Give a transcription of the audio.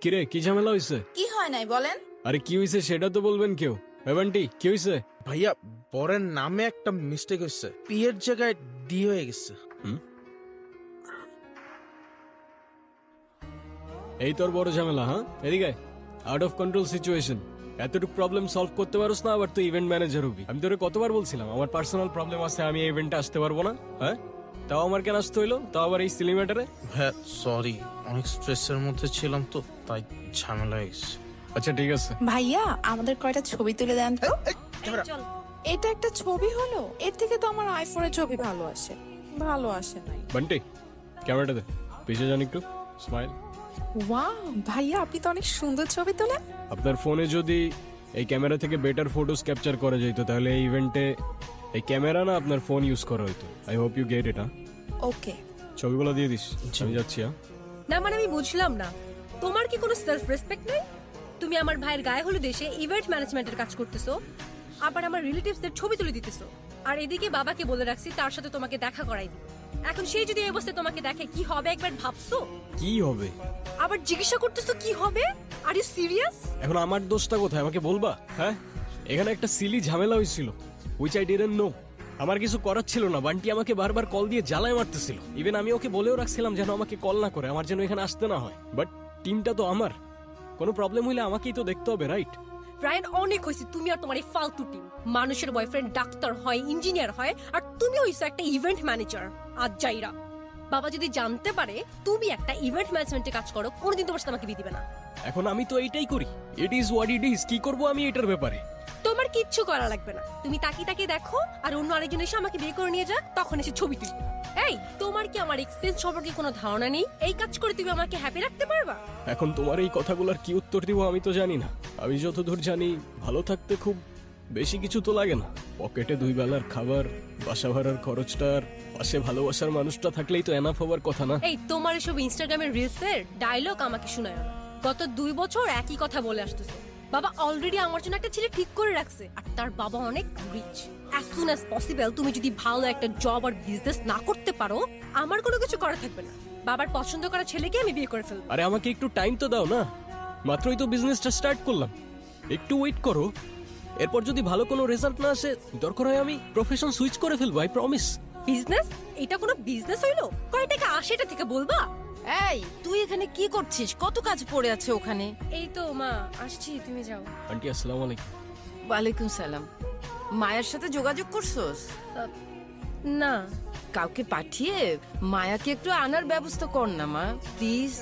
কিরে কি ঝামেলা হইছে? কি হয় নাই বলেন? আরে কি হইছে সেটা তো বলবেন কেউ। এভান্টি কি হইছে? ভাইয়া বরের নামে একটা মিস্টেক হয়েছে, পি এর জায়গায় ডি হয়ে গেছে। এই তোর বড় ঝামেলা? হ্যাঁ এদিকে আউট অফ কন্ট্রোল সিচুয়েশন। এতটুকু প্রবলেম সলভ করতে পারোস না, আবার তুই ইভেন্ট ম্যানেজার হবি। আমি তোরে কতবার বলছিলাম আমার পার্সোনাল প্রবলেম আছে, আমি এই ইভেন্টে আসতে পারবো না। হ্যাঁ তাও আমার কেন আসতে হইলো, তাও আবার এই সিলি ম্যাটারে? ভাইয়া সরি, অনেক স্ট্রেসের মধ্যে ছিলাম তো, তাই ঝামেলা হয়ে গেছে। আচ্ছা ঠিক আছে। ভাইয়া আমাদের কয়টা ছবি তুলে দেন তো। চল। এটা একটা ছবি হলো, এর থেকে তো আমার আইফোনের ছবি ভালো আসে। ভালো আসে নাই। বান্টি ক্যামেরাটা দে, পিছে যান একটু, স্মাইল। ওয়াও ভাইয়া আপনি তো অনেক সুন্দর ছবি তোলেন। আপনার ফোনে যদি এই ক্যামেরা থেকে বেটার ফটোস ক্যাপচার করা যেত তাহলে এই ইভেন্টে এই ক্যামেরা না আপনার ফোন ইউজ করা হতো। I hope you get it. Okay ছবিগুলো দিয়ে দিস, আমি যাচ্ছি। না মানে আমি বুঝলাম না, তোমার কি কোনো সেলফ রেসপেক্ট নেই? তুমি আমার ভাইয়ের গায়ে হলুদ এসে ইভেন্ট ম্যানেজমেন্টের কাজ করতেছো, আবার আমার রিলেটিভসদের ছবি তুলে দিতেছো, আর এদিকে বাবাকে বলে রাখছি তার সাথে তোমাকে দেখা করাই দিই। এখন সেই যদি এই অবস্থায় তোমাকে দেখে কি হবে একবার ভাবছো? কি হবে? আবার জিজ্ঞাসা করতেছো কি হবে? Are you serious? এখন আমার দোষটা কোথায় আমাকে বলবা? হ্যাঁ এখানে একটা সিলি ঝামেলা হয়েছিল, উইচ আই ডিডন্ট নো। আমার কিছু করার ছিল না, বান্টি আমাকে বারবার কল দিয়ে জ্বালায় মারতেছিল। ইভেন আমি ওকে বলেও রাখছিলাম যেন আমাকে কল না করে, আমার যেন এখানে আসতে না হয়। বাট টিমটা তো আমার, কোনো প্রবলেম হইলে আমাকেই তো দেখতে হবে, রাইট? রায়ন অনেক হয়েছে তুমি আর তোমার এই ফালতু টিম। মানুষের বয়ফ্রেন্ড ডাক্তার হয়, ইঞ্জিনিয়ার হয়, আর তুমি হইছো একটা ইভেন্ট ম্যানেজার। আজ যাইরা বাবা যদি জানতে পারে তুমি একটা ইভেন্ট ম্যানেজমেন্টে কাজ করো, কোনোদিন তোমার সাথে আমাকে বিয়ে দিবে না। এখন আমি তো এইটাই করি, it is what it is. কি করবো আমি এটার ব্যাপারে? তোমার কিচ্ছু করা লাগবে না, তুমি তাকিয়ে তাকিয়ে দেখো আর অন্য আরেকজন এসে আমাকে বিয়ে করে নিয়ে যাক, তখন এসে ছবি তুলবে। এই তোমার কি আমার এক্সপেন্স সম্পর্কে কোনো ধারণা নেই? এই কাজ করে তুমি আমাকে হ্যাপি রাখতে পারবা? এখন তোমার এই কথাগুলোর কি উত্তর দিব আমি তো জানি না। আমি যতদূর জানি ভালো থাকতে খুব বেশি কিছু তো লাগে না। পকেটে 2 বেলার খাবার, বাসা ভাড়ার খরচটা, আর পাশে ভালোবাসার মানুষটা থাকলেই তো এনাফ হবার কথা না? এই তোমার এসব ইনস্টাগ্রামের রিলসের ডায়লগ আমাকে শোনায় না। গত 2 বছর একই কথা বলে আসতেছো। বাবা অলরেডি আমার জন্য একটা ছেলে ঠিক করে রাখছে, আর তার বাবা অনেক rich. As soon as possible তুমি যদি ভালো একটা জব আর বিজনেস না করতে পারো, আমার কোনো কিছু করা থাকবে না। বাবার পছন্দ করা ছেলেকে আমি বিয়ে করে ফেলবো। আরে আমাকে একটু টাইম তো দাও না, মাত্রই তো বিজনেসটা স্টার্ট করলাম, একটু ওয়েট করো। এরপর যদি ভালো কোনো রেজাল্ট না আসে, দরকার হয় আমি প্রফেশন সুইচ করে ফেলবো, আই প্রমিস। বিজনেস? এটা কোনো বিজনেস হইলো? কয় টাকা আসে এটা থেকে বলবা? এই তুই এখানে কি করছিস? কত কাজ পড়ে আছে ওখানে। এই তো মা আসছি, তুমি যাও। আন্টি আসসালামু আলাইকুম। ওয়ালাইকুম সালাম। মায়ার সাথে যোগাযোগ করছস? না কাউকে পাঠিয়ে মায়াকে একটু আনার ব্যবস্থা কর না মা, প্লিজ।